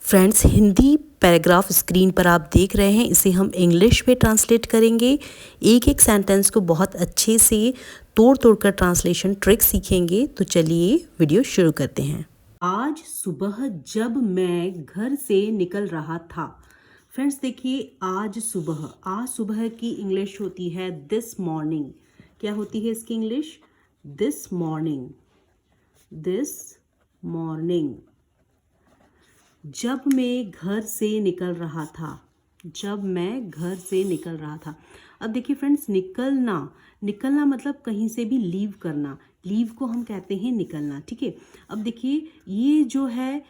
Friends, Hindi paragraph screen पर आप देख रहे हैं, इसे हम इंग्लिश में ट्रांसलेट करेंगे। एक एक सेंटेंस को बहुत अच्छे से तोड़ तोड़ कर ट्रांसलेशन ट्रिक सीखेंगे। तो चलिए वीडियो शुरू करते हैं। आज सुबह जब मैं घर से निकल रहा था। फ्रेंड्स देखिए, आज सुबह की इंग्लिश होती है दिस मॉर्निंग। क्या होती है इसकी इंग्लिश? This morning. जब मैं घर से निकल रहा था। अब देखिए फ्रेंड्स, निकलना मतलब कहीं से भी लीव करना। लीव को हम कहते हैं निकलना। ठीक है, अब देखिए ये जो है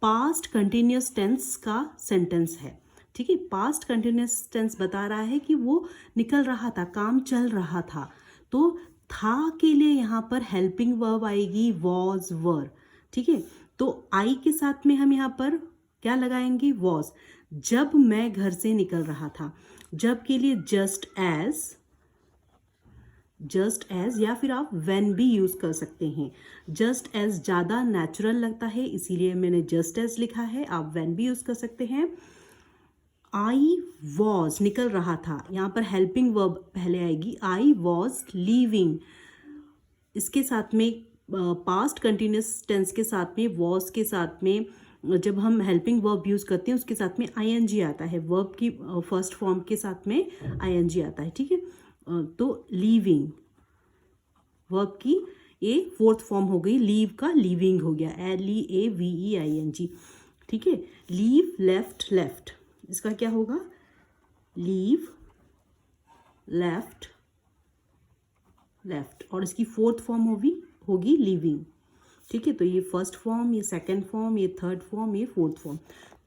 पास्ट कंटिन्यूअस टेंस का सेंटेंस है। ठीक है, पास्ट कंटिन्यूअस टेंस बता रहा है कि वो निकल रहा था, काम चल रहा था। तो था के लिए यहाँ पर हेल्पिंग वर्ब आएगी वॉज, वर। ठीक है, तो आई के साथ में हम यहाँ पर क्या लगाएंगे? वॉज। जब मैं घर से निकल रहा था, जब के लिए जस्ट एज या फिर आप व्हेन भी यूज कर सकते हैं। जस्ट एज ज़्यादा नेचुरल लगता है, इसीलिए मैंने जस्ट एज लिखा है। आप व्हेन भी यूज कर सकते हैं। आई वॉज, निकल रहा था, यहाँ पर हेल्पिंग वर्ब पहले आएगी। आई वॉज लीविंग, इसके साथ में पास्ट कंटिन्यूअस टेंस के साथ में वॉज के साथ में जब हम हेल्पिंग वर्ब यूज़ करते हैं उसके साथ में आईएनजी आता है। वर्ब की फर्स्ट फॉर्म के साथ में आईएनजी आता है। ठीक है, तो लीविंग वर्ब की ये फोर्थ फॉर्म हो गई, लीव का लीविंग हो गया, LEAVEING। ठीक है, लीव लेफ्ट, इसका क्या होगा? लीव लेफ्ट, और इसकी फोर्थ फॉर्म होगी लीविंग। ठीक है, तो ये फर्स्ट फॉर्म, ये सेकंड फॉर्म, ये थर्ड फॉर्म, ये फोर्थ फॉर्म।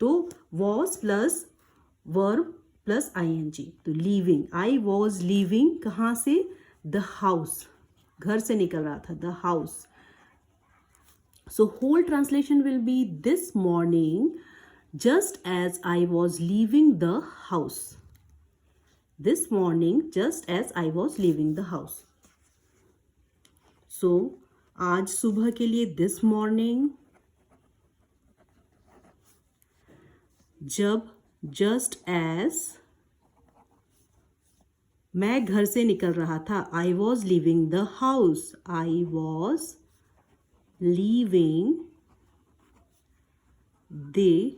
तो was plus verb plus ING, तो लीविंग। आई वॉज लीविंग कहाँ से? द हाउस, घर से निकल रहा था, the house. So whole translation will be this morning just as I was leaving the house. This morning just as I was leaving the house. So आज सुबह के लिए दिस मॉर्निंग, जब जस्ट एज मैं घर से निकल रहा था, आई was leaving the house, I was leaving the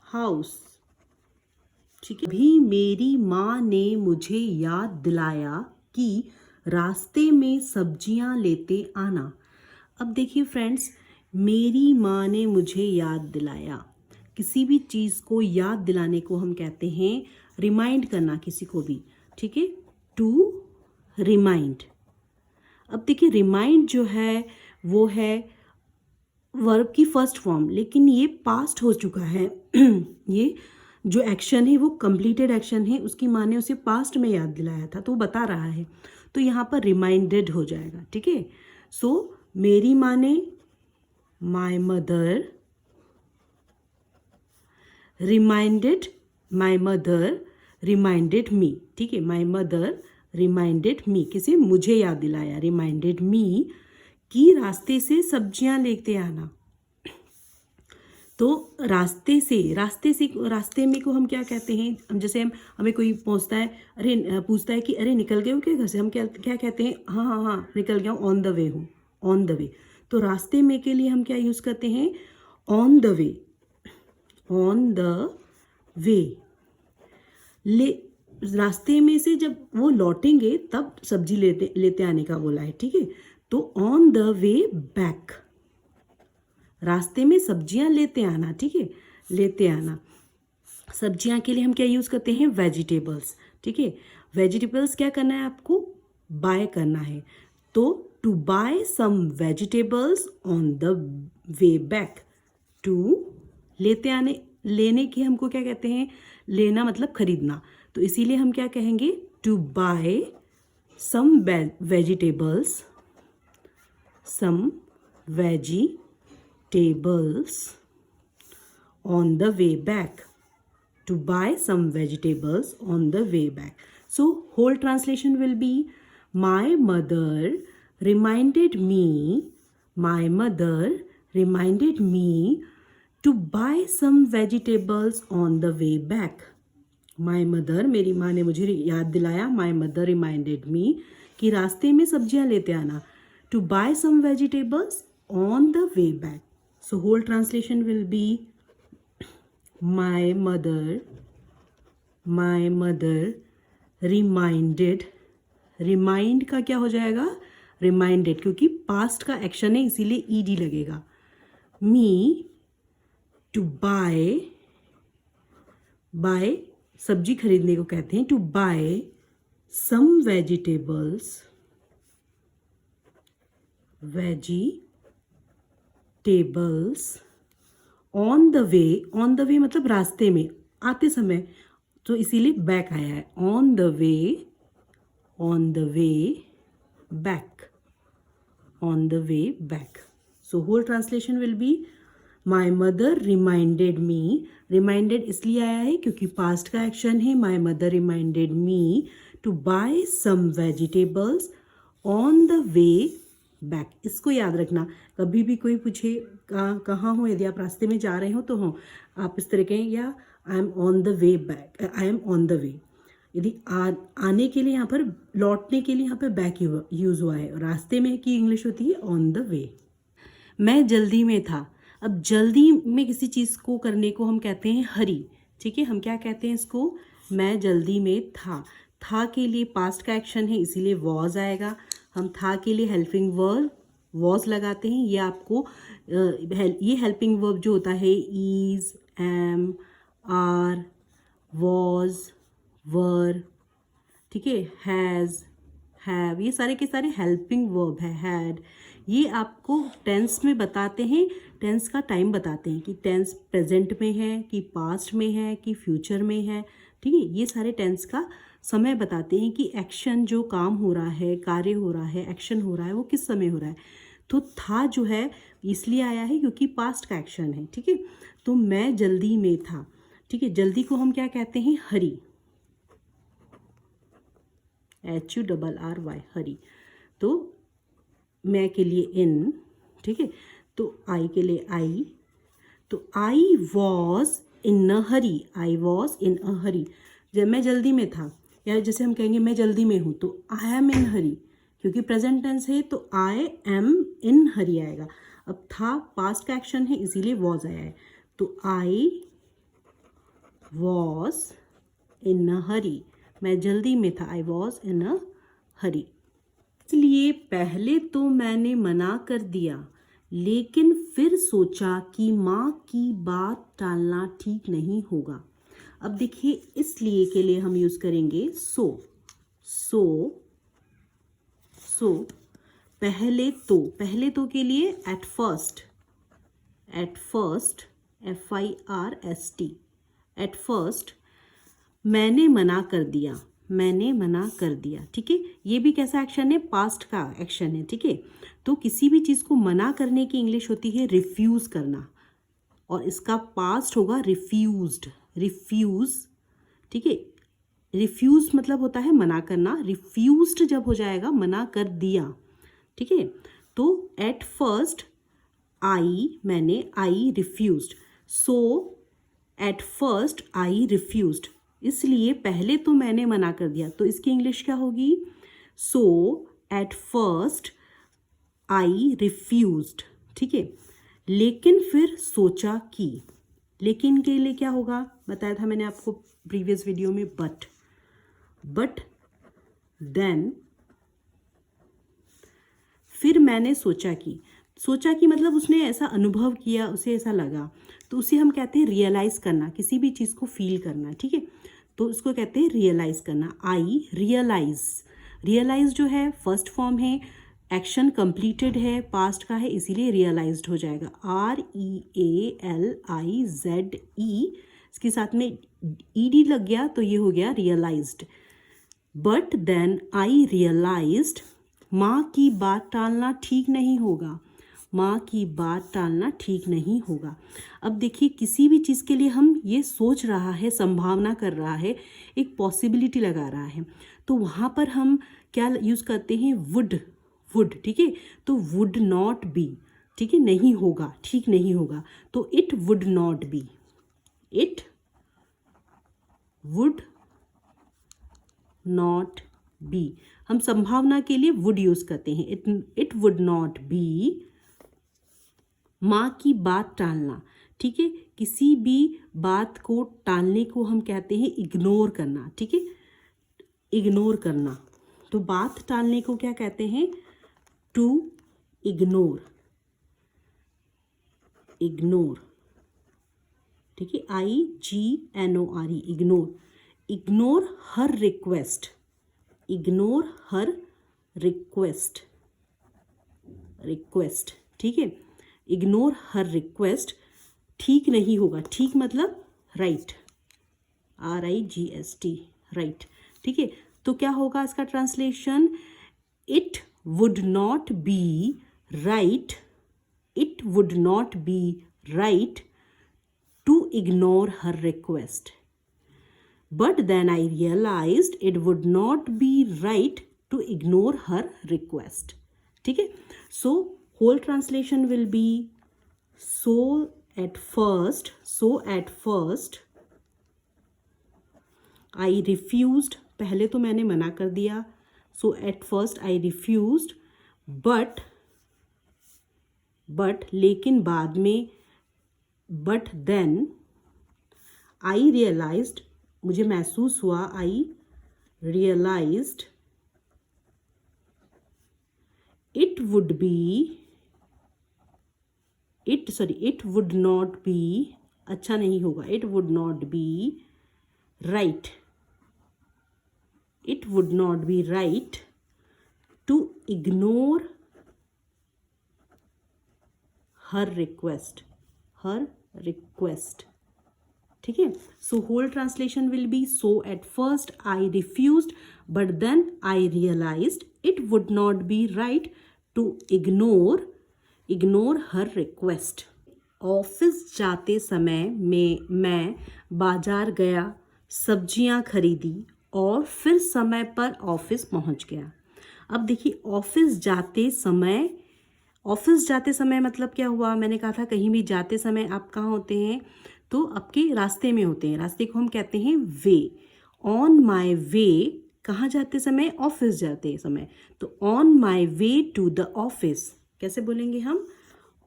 house. ठीक है, भी मेरी माँ ने मुझे याद दिलाया कि रास्ते में सब्जियां लेते आना। अब देखिए फ्रेंड्स, मेरी माँ ने मुझे याद दिलाया। किसी भी चीज़ को याद दिलाने को हम कहते हैं रिमाइंड करना किसी को भी। ठीक है, टू रिमाइंड। अब देखिए रिमाइंड जो है वो है वर्ब की फर्स्ट फॉर्म, लेकिन ये पास्ट हो चुका है। ये जो एक्शन है वो कंप्लीटेड एक्शन है, उसकी माँ ने उसे पास्ट में याद दिलाया था, तो वो बता रहा है, तो यहाँ पर रिमाइंडेड हो जाएगा। ठीक है, सो मेरी माँ ने, माई मदर रिमाइंडेड, माई मदर रिमाइंडेड मी। ठीक है, माई मदर रिमाइंडेड मी, किसे? मुझे याद दिलाया, रिमाइंडेड मी, कि रास्ते से सब्जियां लेते आना। तो रास्ते में को हम क्या कहते हैं? जैसे हमें कोई पूछता है कि अरे निकल गए हो क्या घर से, हम क्या कहते हैं? हाँ निकल गया हूँ, ऑन द वे हूँ, ऑन द वे। तो रास्ते में के लिए हम क्या यूज़ करते हैं? On the way, on the वे। रास्ते में से जब वो लौटेंगे तब सब्जी लेते आने का बोला है। ठीक है, तो ऑन द वे बैक, रास्ते में सब्जियां लेते आना। ठीक है, लेते आना। सब्जियां के लिए हम क्या यूज़ करते हैं? वेजिटेबल्स। ठीक है, वेजिटेबल्स क्या करना है आपको? बाय करना है। तो to buy some vegetables on the way back. To लेने की हमको क्या कहते हैं? लेना मतलब खरीदना, तो इसीलिए हम क्या कहेंगे? To buy some vegetables on the way back. To buy some vegetables on the way back. So whole translation will be, my mother reminded me to buy some vegetables on the way back. My mother, मेरी माँ ने मुझे याद दिलाया, माई mother reminded मी कि रास्ते में सब्जियां लेते आना। To buy some vegetables on the way back. So whole translation will be my mother reminded. Remind का क्या हो जाएगा? रिमाइंडेड, क्योंकि पास्ट का एक्शन है इसीलिए ईडी लगेगा। मी टू बाय सब्जी खरीदने को कहते हैं। To buy some vegetables on the way मतलब रास्ते में आते समय, तो इसीलिए बैक आया है। On the way back. So whole translation will be my mother reminded me. Reminded इसलिए आया है क्योंकि पास्ट का एक्शन है। My mother reminded me to buy some vegetables on the way back. इसको याद रखना, कभी भी कोई पूछे कहाँ हो, यदि आप रास्ते में जा रहे हो तो हो आप इस तरह के, या I am on the way back, I am on the वे। यदि आने के लिए यहाँ पर, लौटने के लिए यहाँ पर बैक यूज हुआ है। रास्ते में की इंग्लिश होती है ऑन द वे। मैं जल्दी में था। अब जल्दी में किसी चीज़ को करने को हम कहते हैं हरी। ठीक है, हम क्या कहते हैं इसको? मैं जल्दी में था के लिए पास्ट का एक्शन है इसीलिए वॉज आएगा। हम था के लिए हेल्पिंग वर्ब वॉज लगाते हैं। ये आपको ये हेल्पिंग वर्ब जो होता है इज, एम, आर, वॉज, वर, ठीक है, हैज़, हैव, ये सारे के सारे हेल्पिंग वर्ब है। हैड, ये आपको टेंस में बताते हैं, टेंस का टाइम बताते हैं कि टेंस प्रेजेंट में है कि पास्ट में है कि फ्यूचर में है। ठीक है, ये सारे टेंस का समय बताते हैं कि एक्शन जो काम हो रहा है, कार्य हो रहा है, एक्शन हो रहा है, वो किस समय हो रहा है। तो था जो है इसलिए आया है क्योंकि पास्ट का एक्शन है। ठीक है, तो मैं जल्दी में था। ठीक है, जल्दी को हम क्या कहते हैं? हरी, HURRY, हरी। तो मैं के लिए इन, ठीक है, तो आई के लिए आई। तो I was in a Hari, I was in अ हरी। जब मैं जल्दी में था, या जैसे हम कहेंगे मैं जल्दी में हूँ, तो आई एम इन हरी, क्योंकि प्रेजेंट टेंस है तो आई एम इन हरी आएगा। अब था पास्ट का एक्शन है इसीलिए वॉज आया है। तो आई वॉज इन अ हरी, मैं जल्दी में था, आई वॉज इन अ हरी। इसलिए पहले तो मैंने मना कर दिया, लेकिन फिर सोचा कि माँ की बात टालना ठीक नहीं होगा। अब देखिए, इसलिए के लिए हम यूज करेंगे सो। पहले तो के लिए at first, FIRST, at first मैंने मना कर दिया। ठीक है, ये भी कैसा एक्शन है? पास्ट का एक्शन है। ठीक है, तो किसी भी चीज़ को मना करने की इंग्लिश होती है रिफ्यूज़ करना, और इसका पास्ट होगा रिफ्यूज़। ठीक है, रिफ्यूज़ मतलब होता है मना करना, रिफ्यूज्ड जब हो जाएगा मना कर दिया। ठीक है, तो eight first I refused. So at first I refused, इसलिए पहले तो मैंने मना कर दिया। तो इसकी इंग्लिश क्या होगी? सो एट फर्स्ट आई रिफ्यूज्ड। ठीक है, लेकिन फिर सोचा कि, लेकिन के लिए क्या होगा बताया था मैंने आपको प्रीवियस वीडियो में, बट देन, फिर मैंने सोचा कि मतलब उसने ऐसा अनुभव किया, उसे ऐसा लगा, तो उसे हम कहते हैं रियलाइज़ करना, किसी भी चीज़ को फील करना। ठीक है, तो उसको कहते हैं रियलाइज़ करना। आई रियलाइज़ जो है फर्स्ट फॉर्म है, एक्शन कंप्लीटेड है, पास्ट का है, इसीलिए रियलाइज्ड हो जाएगा। REALIZE, इसके साथ में ED लग गया तो ये हो गया realised. But then I realised, माँ की बात टालना ठीक नहीं होगा। अब देखिए, किसी भी चीज़ के लिए हम ये सोच रहा है, संभावना कर रहा है, एक पॉसिबिलिटी लगा रहा है, तो वहाँ पर हम क्या यूज़ करते हैं? वुड। ठीक है, तो वुड नॉट बी, ठीक है, नहीं होगा, ठीक नहीं होगा, तो it would not B, it would not B. हम संभावना के लिए वुड यूज करते हैं, इट वुड नॉट बी। माँ की बात टालना, ठीक है, किसी भी बात को टालने को हम कहते हैं इग्नोर करना, ठीक है, इग्नोर करना। तो बात टालने को क्या कहते हैं? टू इग्नोर, इग्नोर, ठीक है, IGNORE, ignore. Ignore her request, ignore her request, request, ठीक है, इग्नोर हर रिक्वेस्ट। ठीक नहीं होगा, ठीक मतलब राइट, RIGST, राइट, ठीक है। तो क्या होगा इसका translation? It would not be right, it would not be right to ignore her request, but then I realized it would not be right to ignore her request, ठीक है। So whole translation will be, so at first I refused, पहले तो मैंने मना कर दिया, so at first I refused, but लेकिन बाद में, but then I realized, मुझे महसूस हुआ, I realized it would not be, अच्छा नहीं होगा, it would not be right, it would not be right to ignore her request, ठीक है। So whole translation will be, so at first I refused but then I realised it would not be right to ignore her request. Office जाते समय मैं बाजार गया, सब्जियां खरीदी और फिर समय पर ऑफिस पहुंच गया। अब देखिए, ऑफिस जाते समय मतलब क्या हुआ? मैंने कहा था कहीं भी जाते समय आप कहाँ होते हैं? तो आपके रास्ते में होते हैं, रास्ते को हम कहते हैं वे। ऑन माई वे, कहाँ जाते समय? ऑफिस जाते समय। तो on my way to the office, कैसे बोलेंगे हम?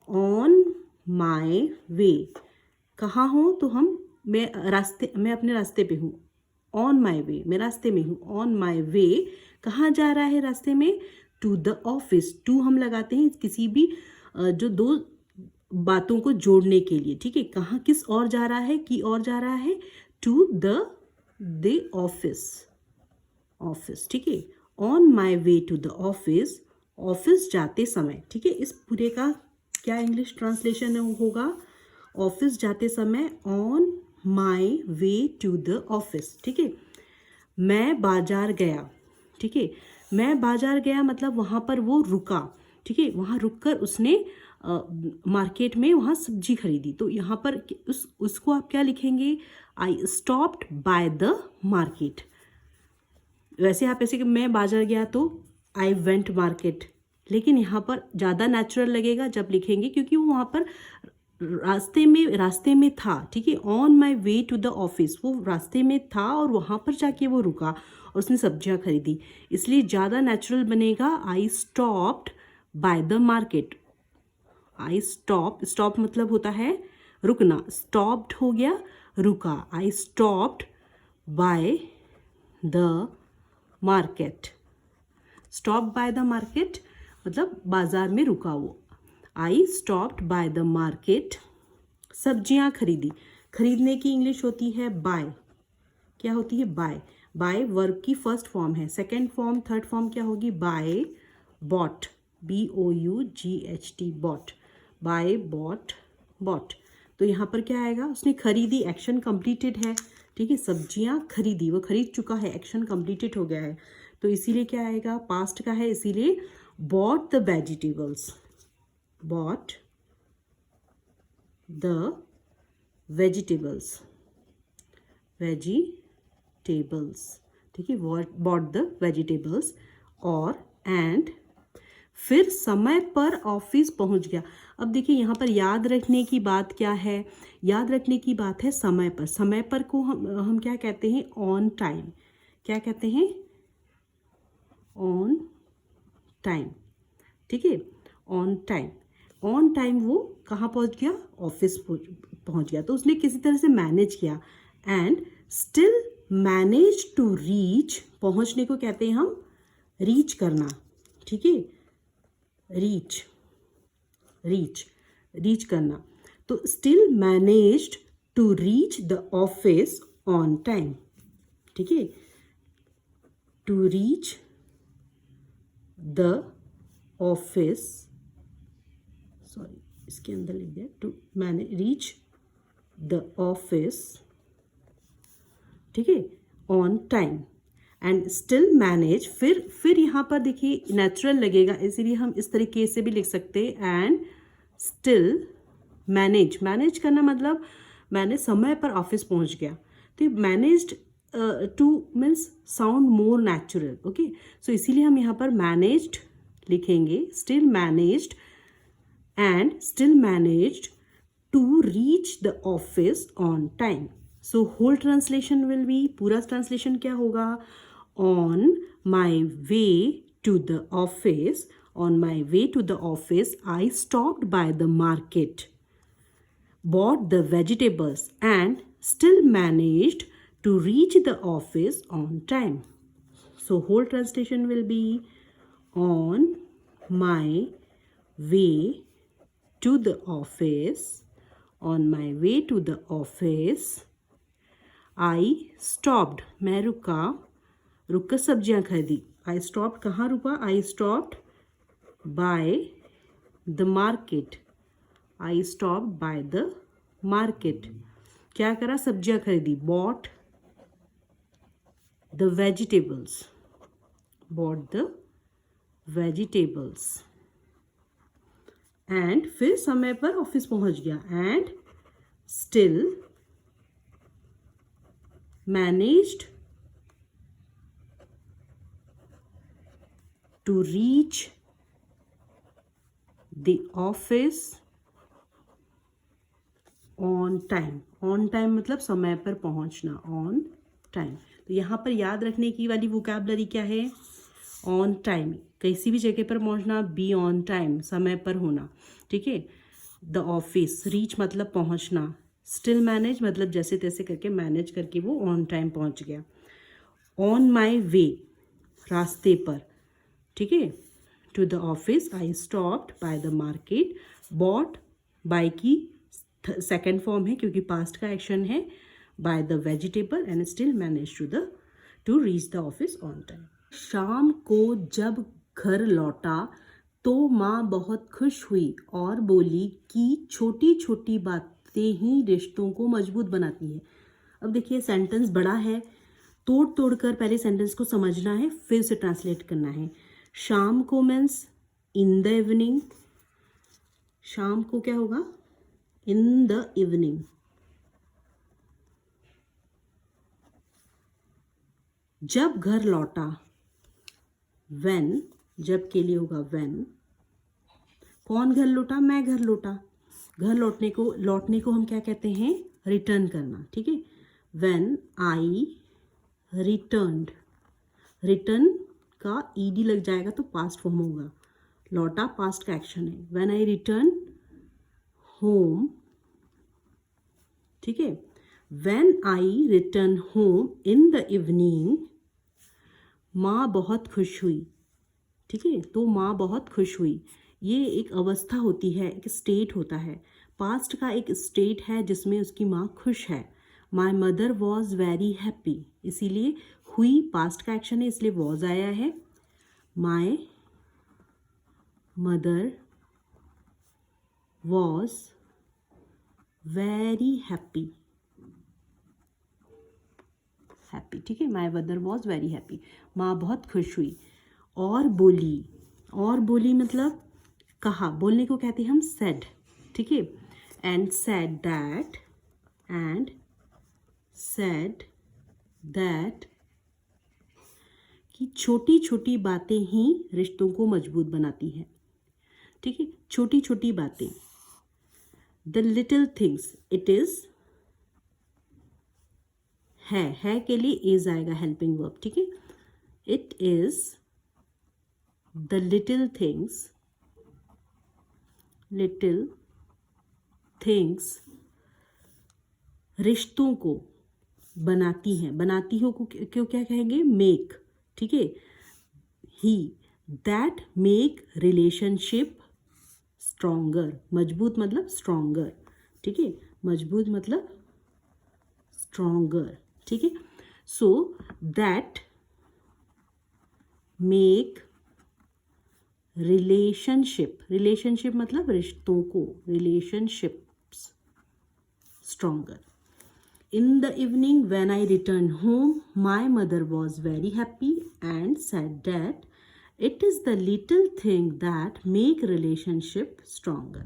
ऑन माई वे, कहाँ हो? तो मैं अपने रास्ते पे हूँ, ऑन माई वे, मैं रास्ते में हूँ। ऑन माई वे, कहाँ जा रहा है रास्ते में? To the office. टू हम लगाते हैं किसी भी जो दो बातों को जोड़ने के लिए, ठीक है। कहाँ, किस और जा रहा है? की और जा रहा है, टू द ऑफिस, ठीक है। On my way to the office, office जाते समय, ठीक है। इस पूरे का क्या इंग्लिश ट्रांसलेशन होगा? ऑफिस जाते समय, on my way to the office, ठीक है। मैं बाजार गया, ठीक है। मैं बाजार गया मतलब वहाँ पर वो रुका, ठीक है। वहाँ रुककर उसने मार्केट में वहाँ सब्जी खरीदी। तो यहाँ पर उसको आप क्या लिखेंगे? आई स्टॉप्ड बाय द मार्केट। वैसे आप ऐसे कि मैं बाजार गया तो आई वेंट मार्केट, लेकिन यहाँ पर ज़्यादा नेचुरल लगेगा जब लिखेंगे, क्योंकि वो वहाँ पर रास्ते में था, ठीक है। On my way to the office, वो रास्ते में था और वहाँ पर जाके वो रुका और उसने सब्जियाँ खरीदी, इसलिए ज़्यादा नेचुरल बनेगा आई stopped by the market. I stop मतलब होता है रुकना, स्टॉप्ड हो गया रुका। आई stopped by the market, stop by the market मतलब बाजार में रुका वो। आई स्टॉप्ड बाय द मार्केट, सब्जियां खरीदी। खरीदने की इंग्लिश होती है बाय। क्या होती है? बाय। बाय वर्ब की फर्स्ट फॉर्म है, सेकेंड फॉर्म, थर्ड फॉर्म क्या होगी? Buy bought, BOUGHT, bought, buy bought. तो यहाँ पर क्या आएगा? उसने खरीदी, एक्शन कंप्लीटेड है, ठीक है। सब्जियां खरीदी, वो खरीद चुका है, एक्शन कंप्लीटेड हो गया है, तो इसीलिए क्या आएगा? पास्ट का है, इसीलिए bought the vegetables, bought the vegetables, ठीक है। bought the vegetables और and फिर समय पर ऑफिस पहुंच गया। अब देखिए यहाँ पर याद रखने की बात क्या है, याद रखने की बात है समय पर। समय पर को हम क्या कहते हैं, ऑन टाइम। क्या कहते हैं, ऑन टाइम। ठीक है, ऑन टाइम। ऑन टाइम वो कहाँ पहुंच गया, ऑफिस पहुंच गया। तो उसने किसी तरह से मैनेज किया, and still manage to reach, पहुंचने को कहते हैं हम रीच करना। ठीक है, रीच, रीच, रीच करना। तो still managed to reach the office on time. ठीक है, to reach the office, sorry इसके अंदर लिख दिया, टू मैंने रीच द ऑफिस, ठीक है, on time and still manage. फिर यहाँ पर देखिए नेचुरल लगेगा, इसीलिए हम इस तरीके से भी लिख सकते हैं, एंड स्टिल मैनेज। मैनेज करना मतलब मैंने समय पर ऑफिस पहुँच गया। तो managed to means sound more natural. Okay, so इसीलिए हम यहाँ पर मैनेज्ड लिखेंगे, still managed and still managed to reach the office on time. So whole translation will be, पूरा translation क्या होगा, on my way to the office, on my way to the office I stopped by the market, bought the vegetables and still managed to reach the office on time. So whole translation will be, on my way to the office, on my way to the office I stopped, मैं रुका, रुक कर सब्जियां खरीदी। I stopped, कहाँ रुका, I stopped by the market, I stopped by the market, क्या करा, सब्जियां खरीदी, bought the vegetables, bought the vegetables and फिर समय पर ऑफिस पहुंच गया, and still managed to reach the office on time. On time मतलब समय पर पहुंचना, ऑन टाइम। तो यहाँ पर याद रखने की वाली वोकैबुलरी क्या है, ऑन टाइम, किसी भी जगह पर पहुंचना, बी ऑन टाइम, समय पर होना। ठीक है, द ऑफिस, रीच मतलब पहुंचना, स्टिल मैनेज मतलब जैसे तैसे करके मैनेज करके वो ऑन टाइम पहुंच गया। ऑन माई वे, रास्ते पर। ठीक है, to the office I stopped by the market, bought, buy की सेकेंड फॉर्म है क्योंकि पास्ट का एक्शन है, by the vegetable and still manage to reach the office on time. शाम को जब घर लौटा तो माँ बहुत खुश हुई और बोली कि छोटी छोटी बातें ही रिश्तों को मजबूत बनाती हैं। अब देखिए सेंटेंस बड़ा है, तोड़ तोड़ कर पहले सेंटेंस को समझना है, फिर से ट्रांसलेट करना है। शाम को मीन्स इन द इवनिंग, शाम को क्या होगा, इन द इवनिंग। जब घर लौटा, व्हेन, जब के लिए होगा व्हेन। कौन घर लौटा, मैं घर लौटा। घर लौटने को हम क्या कहते हैं, रिटर्न करना। ठीक है, व्हेन आई रिटर्न्ड, रिटर्न का ईडी लग जाएगा तो पास्ट फॉर्म होगा, लौटा पास्ट का एक्शन है। व्हेन आई रिटर्न होम, ठीक है, when I return home in the evening, माँ बहुत खुश हुई। ठीक है, तो माँ बहुत खुश हुई, ये एक अवस्था होती है, एक स्टेट होता है, पास्ट का एक स्टेट है जिसमें उसकी माँ खुश है। My mother was very happy, इसीलिए हुई पास्ट का एक्शन है इसलिए वॉज आया है। My mother was very happy, happy. ठीक है, my mother was very happy, माँ बहुत खुश हुई और बोली। और बोली मतलब कहा, बोलने को कहते हैं हम सेड। ठीक है, एंड सेड दैट कि छोटी छोटी बातें ही रिश्तों को मजबूत बनाती हैं। ठीक है, छोटी छोटी बातें, the little things, it is है के लिए इज आएगा हेल्पिंग वर्ब। ठीक है, it is the little things रिश्तों को बनाती हैं। बनाती हो को क्यों क्या कहेंगे, मेक। ठीक है, ही दैट मेक रिलेशनशिप स्ट्रॉन्गर। मजबूत मतलब स्ट्रॉन्गर। ठीक है, मजबूत मतलब स्ट्रॉन्गर। ठीक है, सो दैट मेक रिलेशनशिप मतलब रिश्तों को, relationships stronger. In the evening when I returned home, my mother was very happy and said that it is the little thing that make relationship stronger.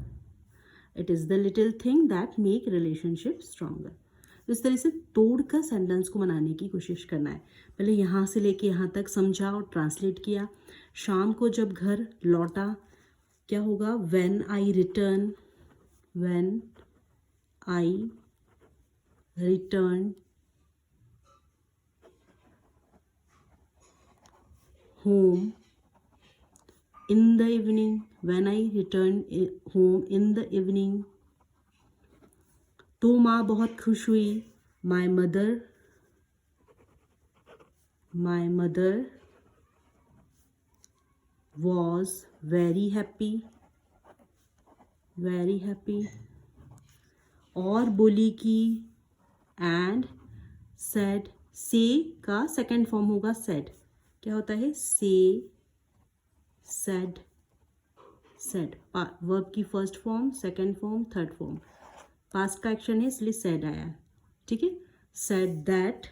It is the little thing that make relationship stronger. इस तरह से तोड़कर sentence को बनाने की कोशिश करना है। पहले यहाँ से लेके यहाँ तक समझा और ट्रांसलेट किया। शाम को जब घर लौटा क्या होगा, when I returned home in the evening, when I returned home in the evening, तो माँ बहुत खुश हुई। my mother was very happy और बोली कि and said, say का सेकेंड फॉर्म होगा said। क्या होता है, say, said, वर्ब की first form, second form, third form. Past का एक्शन है इसलिए said आया। ठीक है, said that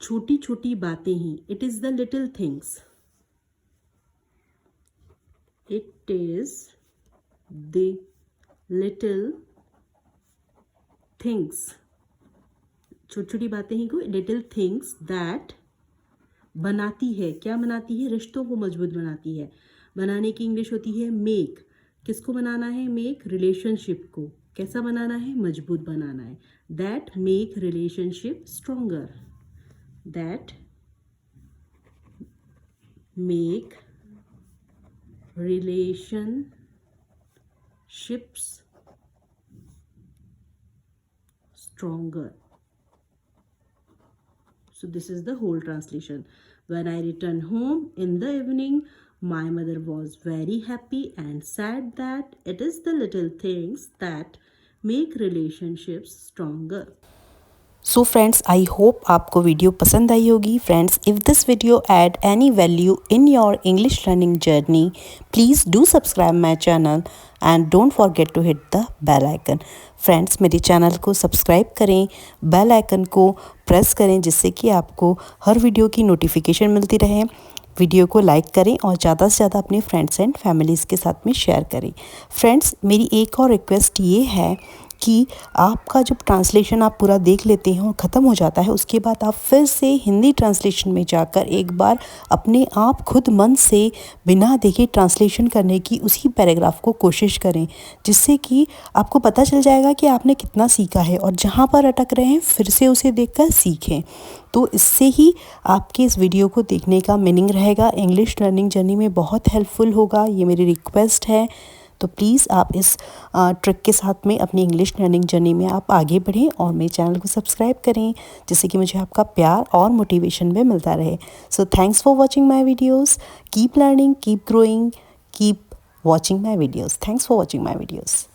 छोटी छोटी बातें ही, it is the little things, it is the little things, छोटी छोटी बातें ही को लिटिल थिंग्स दैट बनाती है। क्या बनाती है, रिश्तों को मजबूत बनाती है। बनाने की इंग्लिश होती है मेक। किसको बनाना है, मेक रिलेशनशिप को। कैसा बनाना है, मजबूत बनाना है। That make relationship stronger, that make relationships stronger. So this is the whole translation. When I returned home in the evening, my mother was very happy and said that it is the little things that make relationships stronger. So friends, I hope आपको video पसंद आई होगी। Friends, if this video add any value in your English learning journey, please do subscribe my channel and don't forget to hit the bell icon. फ्रेंड्स, मेरे channel को subscribe करें, bell icon को press करें, जिससे कि आपको हर वीडियो की नोटिफिकेशन मिलती रहे। वीडियो को लाइक करें और ज़्यादा से ज़्यादा अपने फ्रेंड्स एंड फैमिलीज़ के साथ में शेयर करें। फ्रेंड्स, मेरी एक और रिक्वेस्ट ये है कि आपका जब ट्रांसलेशन आप पूरा देख लेते हैं और ख़त्म हो जाता है, उसके बाद आप फिर से हिंदी ट्रांसलेशन में जाकर एक बार अपने आप खुद मन से बिना देखे ट्रांसलेशन करने की उसी पैराग्राफ को कोशिश करें, जिससे कि आपको पता चल जाएगा कि आपने कितना सीखा है। और जहाँ पर अटक रहे हैं फिर से उसे देखकर सीखें। तो इससे ही आपके इस वीडियो को देखने का मीनिंग रहेगा, इंग्लिश लर्निंग जर्नी में बहुत हेल्पफुल होगा। ये मेरी रिक्वेस्ट है। तो प्लीज़ आप इस ट्रिक के साथ में अपनी इंग्लिश लर्निंग जर्नी में आप आगे बढ़ें और मेरे चैनल को सब्सक्राइब करें, जिससे कि मुझे आपका प्यार और मोटिवेशन भी मिलता रहे। So thanks for watching my videos. Keep learning, keep growing, keep watching my videos. Thanks for watching my videos.